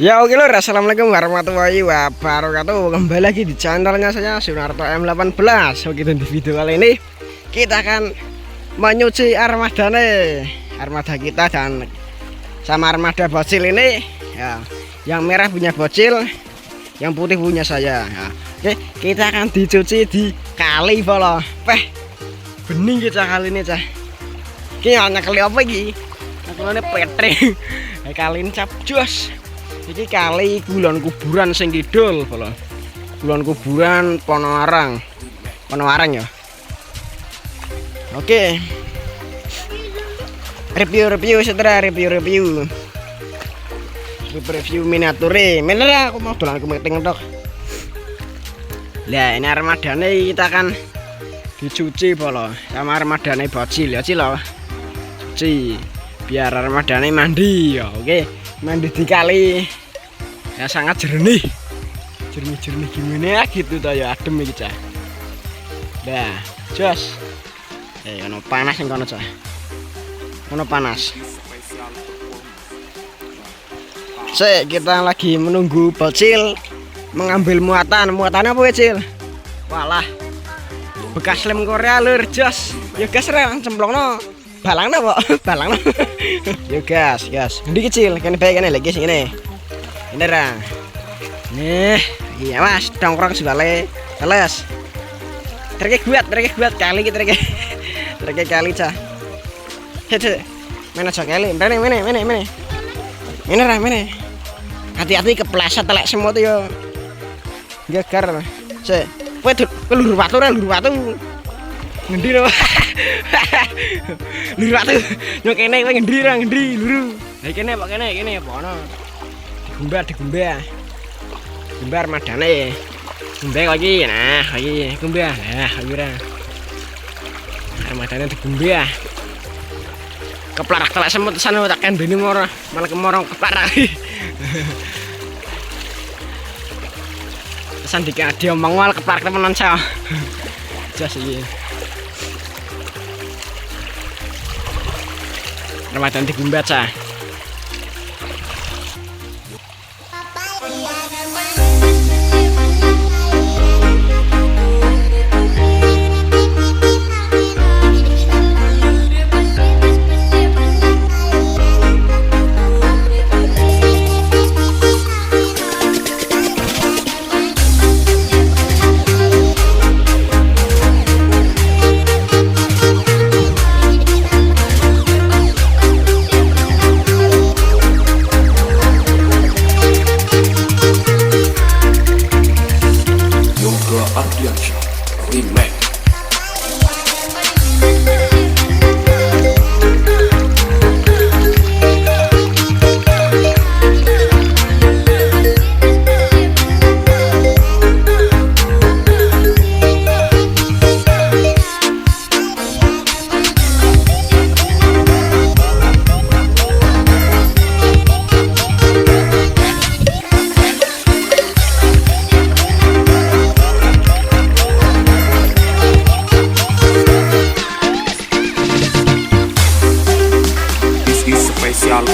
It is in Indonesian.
Ya oke lor, assalamualaikum warahmatullahi wabarakatuh. Kembali lagi di channelnya saya Sunarto M18. Oke, dan di video kali ini kita akan menyuci armada kita dan sama armada bocil ini ya. Yang merah punya bocil, yang putih punya saya ya. Oke, kita akan dicuci di kali polo. Bening kita kali ini cah. Ini hanya kali apa iki? Ini petre. Kali ini cap jos. Iki kali Kulon Kuburan sing kidul, Kulon Kuburan Ponoarang ya. Oke. Review setelah review miniature. Bener aku mau dolan kemeting tok. Lah ini armadane kita akan dicuci sama armadane bocil ya Cil. Cuci biar armadane mandi ya. Oke. Mandi di kali ya sangat jernih gimana ya gitu toh ya, adem iki cah. Dah jos ono panas yang kono cah, ono panas. Kita lagi menunggu bocil mengambil muatannya apa ya Cil? Walah bekas lem Korea lur jos ya gas rel cemplongno balangna kok balangna. Yo gas ndi kecil kene bae kene lagi sini ini ra nih iya mas dongkrong segala teles terke buat kali kita terke kali cah hede mana cah kali mana hati-hati kepleset telek semua tuh yo gegar se kowe lur watu ngendi lho. Lur watu yo kene kowe ngendi luru. Ha kene Pak kene apa ono. Digumbar madane. Gumbar kok iki nah iki gumbar. Nah iki ra. Madane digumbar. Keplarak telek semut sana tak kandene moro malah kemorong keplarak. Pesan dikade omong wal keplarak temenan sa. Jas iki. Ramadan digumbat cah. Remake. Spesial